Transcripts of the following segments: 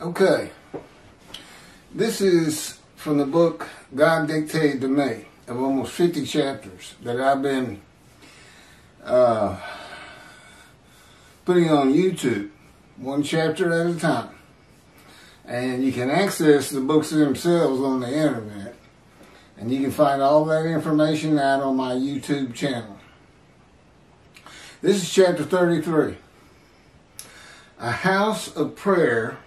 Okay, this is from the book God Dictated to Me, of almost 50 chapters that I've been putting on YouTube, one chapter at a time. And you can access the books themselves on the internet, and you can find all that information out on my YouTube channel. This is chapter 33, a house of prayer.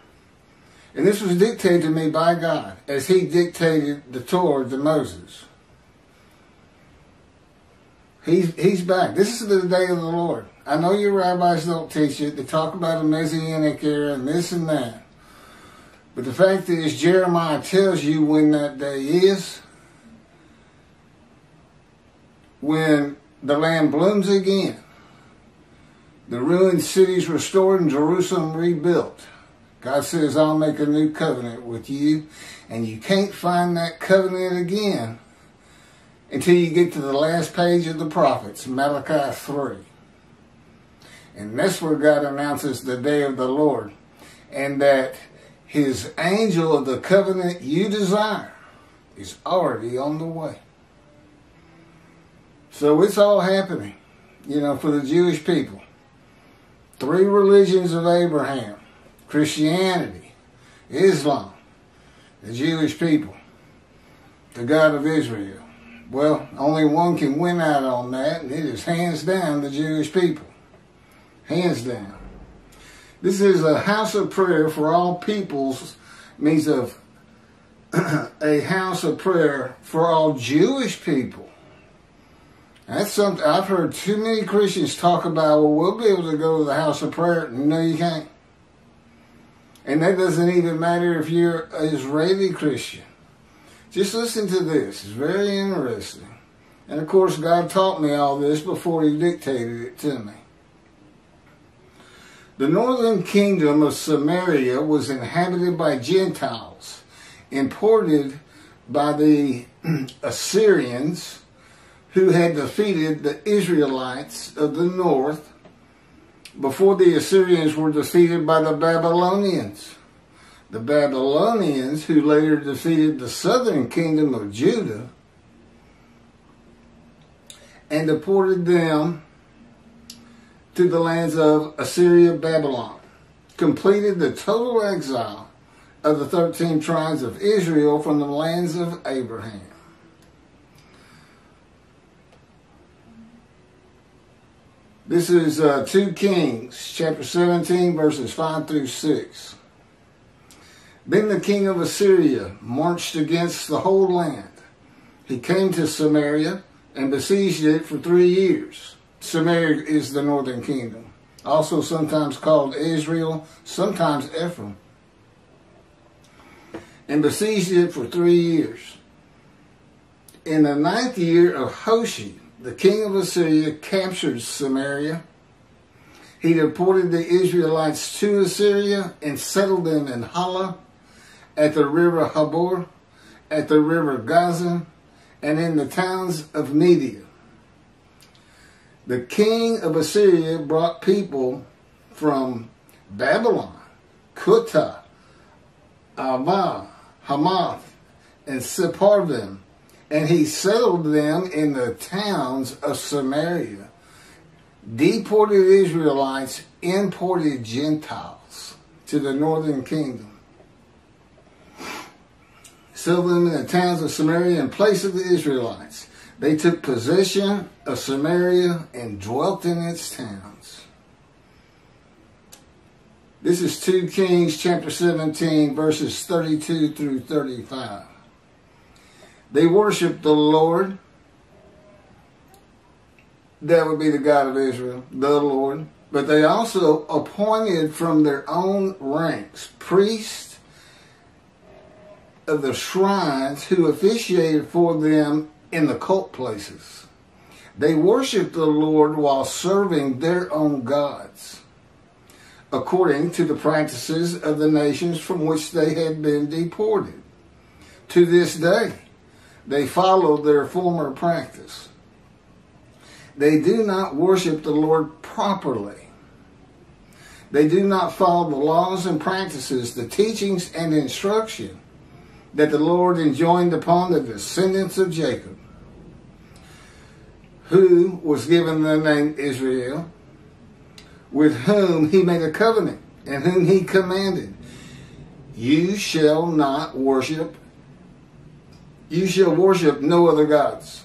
And this was dictated to me by God as He dictated the Torah to Moses. He's back. This is the day of the Lord. I know your rabbis don't teach it. They talk about a Messianic era and this and that. But the fact is, Jeremiah tells you when that day is. When the land blooms again. The ruined cities restored and Jerusalem rebuilt. God says, I'll make a new covenant with you. And you can't find that covenant again until you get to the last page of the prophets, Malachi 3. And that's where God announces the day of the Lord. And that His angel of the covenant you desire is already on the way. So it's all happening, for the Jewish people. 3 religions of Abraham. Christianity, Islam, the Jewish people, the God of Israel. Well, only one can win out on that, and it is hands down the Jewish people. Hands down. This is a house of prayer for all peoples, means of a house of prayer for all Jewish people. That's something I've heard too many Christians talk about. Well, we'll be able to go to the house of prayer. No, you can't. And that doesn't even matter if you're an Israeli Christian. Just listen to this. It's very interesting. And of course, God taught me all this before He dictated it to me. The northern kingdom of Samaria was inhabited by Gentiles, imported by the Assyrians, who had defeated the Israelites of the north before the Assyrians were defeated by the Babylonians. The Babylonians, who later defeated the southern kingdom of Judah and deported them to the lands of Assyria, Babylon, completed the total exile of the 13 tribes of Israel from the lands of Abraham. This is 2 Kings, chapter 17, verses 5 through 6. Then the king of Assyria marched against the whole land. He came to Samaria and besieged it for 3 years. Samaria is the northern kingdom, also sometimes called Israel, sometimes Ephraim. And besieged it for 3 years. In the 9th year of Hoshea, the king of Assyria captured Samaria. He deported the Israelites to Assyria and settled them in Halah, at the river Habor, at the River Gozan, and in the towns of Media. The king of Assyria brought people from Babylon, Cuthah, Avva, Hamath, and Sepharvaim, and he settled them in the towns of Samaria. Deported Israelites, imported Gentiles to the northern kingdom. Settled them in the towns of Samaria in place of the Israelites. They took possession of Samaria and dwelt in its towns. This is 2 Kings chapter 17, verses 32 through 35. They worshiped the Lord. That would be the God of Israel, the Lord. But they also appointed from their own ranks priests of the shrines who officiated for them in the cult places. They worshiped the Lord while serving their own gods, according to the practices of the nations from which they had been deported. To this day, they follow their former practice. They do not worship the Lord properly. They do not follow the laws and practices, the teachings and instruction that the Lord enjoined upon the descendants of Jacob, who was given the name Israel, with whom he made a covenant, and whom he commanded, you shall worship no other gods.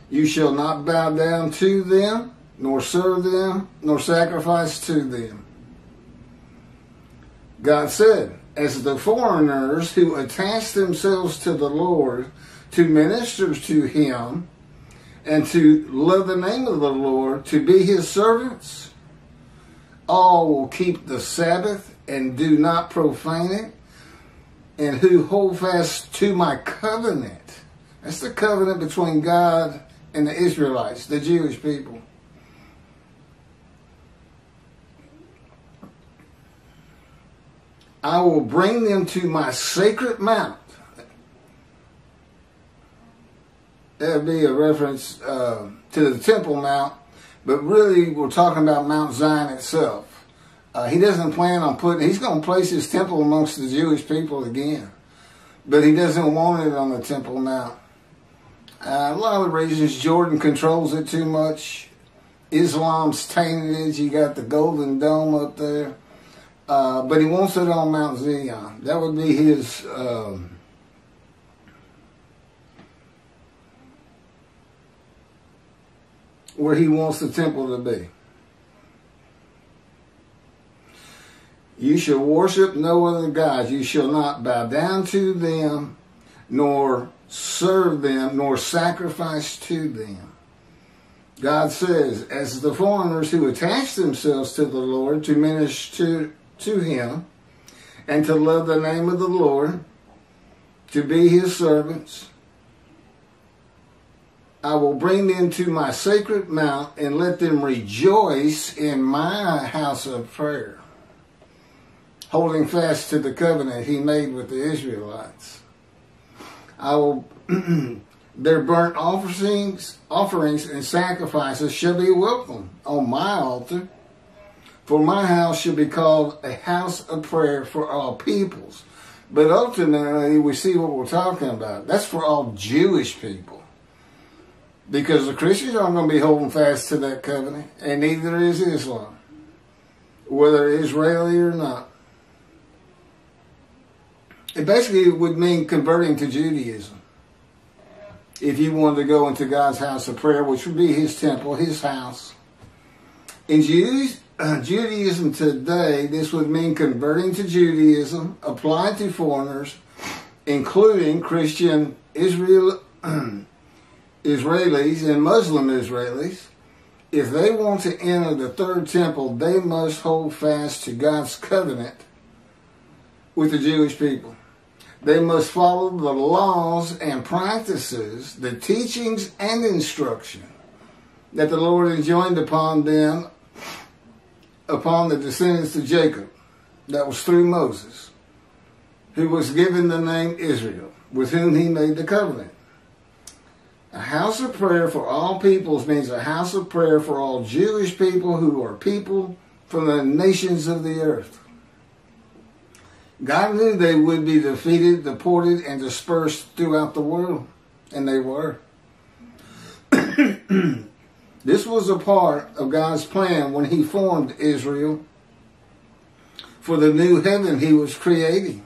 You shall not bow down to them, nor serve them, nor sacrifice to them. God said, as the foreigners who attach themselves to the Lord to minister to him and to love the name of the Lord, to be his servants, all will keep the Sabbath and do not profane it, and who hold fast to my covenant. That's the covenant between God and the Israelites, the Jewish people. I will bring them to my sacred mount. That would be a reference to the Temple Mount, but really we're talking about Mount Zion itself. He doesn't plan on he's going to place his temple amongst the Jewish people again, but he doesn't want it on the Temple Mount. A lot of the reasons: Jordan controls it too much. Islam's tainted it. You got the Golden Dome up there. But he wants it on Mount Zion. That would be his where he wants the temple to be. You shall worship no other gods. You shall not bow down to them, nor serve them, nor sacrifice to them. God says, as the foreigners who attach themselves to the Lord to minister to him and to love the name of the Lord, to be his servants, I will bring them to my sacred mount and let them rejoice in my house of prayer, holding fast to the covenant he made with the Israelites. I will their burnt offerings and sacrifices shall be welcome on my altar. For my house shall be called a house of prayer for all peoples. But ultimately, we see what we're talking about. That's for all Jewish people. Because the Christians aren't going to be holding fast to that covenant. And neither is Islam. Whether Israeli or not. It basically would mean converting to Judaism. If you wanted to go into God's house of prayer, which would be his temple, his house. In Judaism today, this would mean converting to Judaism, applied to foreigners, including Christian Israelis and Muslim Israelis. If they want to enter the third temple, they must hold fast to God's covenant with the Jewish people. They must follow the laws and practices, the teachings and instruction that the Lord enjoined upon them, upon the descendants of Jacob. That was through Moses, who was given the name Israel, with whom he made the covenant. A house of prayer for all peoples means a house of prayer for all Jewish people who are people from the nations of the earth. God knew they would be defeated, deported, and dispersed throughout the world. And they were. This was a part of God's plan when he formed Israel for the new heaven he was creating.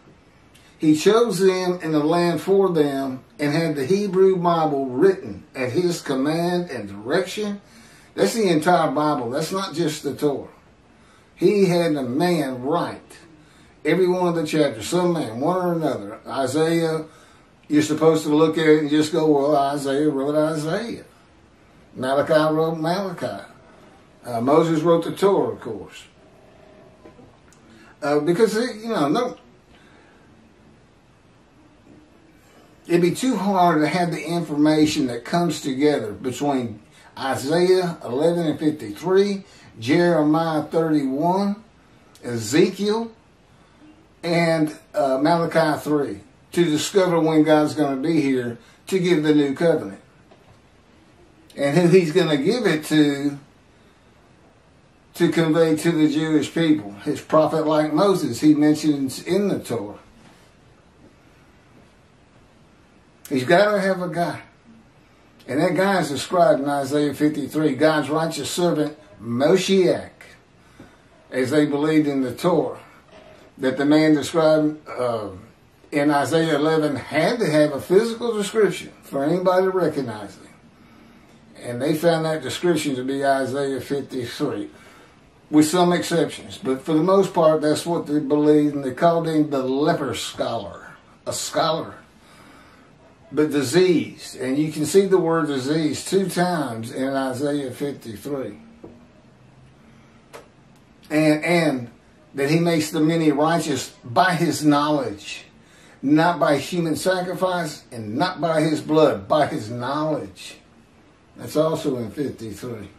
He chose them and the land for them and had the Hebrew Bible written at his command and direction. That's the entire Bible. That's not just the Torah. He had the man write every one of the chapters, some man, one or another. Isaiah, you're supposed to look at it and just go, well, Isaiah wrote Isaiah. Malachi wrote Malachi. Moses wrote the Torah, of course. Because, it'd be too hard to have the information that comes together between Isaiah 11 and 53, Jeremiah 31, Ezekiel, and Malachi 3 to discover when God's going to be here to give the new covenant. And who he's going to give it to to convey to the Jewish people. His prophet like Moses, he mentions in the Torah. He's got to have a guy. And that guy is described in Isaiah 53. God's righteous servant, Moshiach, as they believed in the Torah. That the man described in Isaiah 11 had to have a physical description for anybody to recognize him. And they found that description to be Isaiah 53, with some exceptions. But for the most part, that's what they believed, and they called him the leper scholar, a scholar, but diseased. And you can see the word disease 2 times in Isaiah 53. And that he makes the many righteous by his knowledge, not by human sacrifice and not by his blood, by his knowledge. That's also in 53.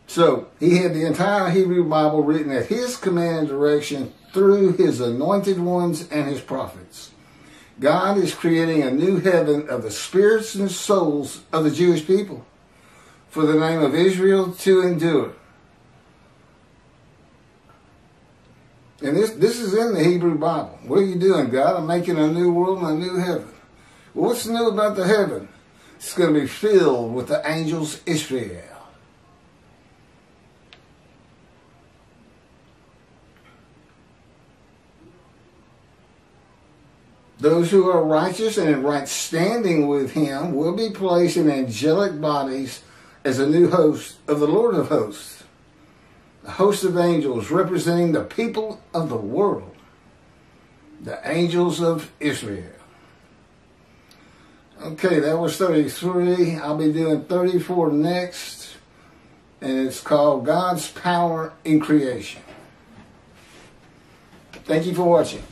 So, he had the entire Hebrew Bible written at his command and direction through his anointed ones and his prophets. God is creating a new heaven of the spirits and souls of the Jewish people for the name of Israel to endure. And this is in the Hebrew Bible. What are you doing, God? I'm making a new world and a new heaven. Well, what's new about the heaven? It's going to be filled with the angels Israel. Those who are righteous and in right standing with him will be placed in angelic bodies as a new host of the Lord of hosts. A host of angels representing the people of the world. The angels of Israel. Okay, that was 33. I'll be doing 34 next. And it's called God's Power in Creation. Thank you for watching.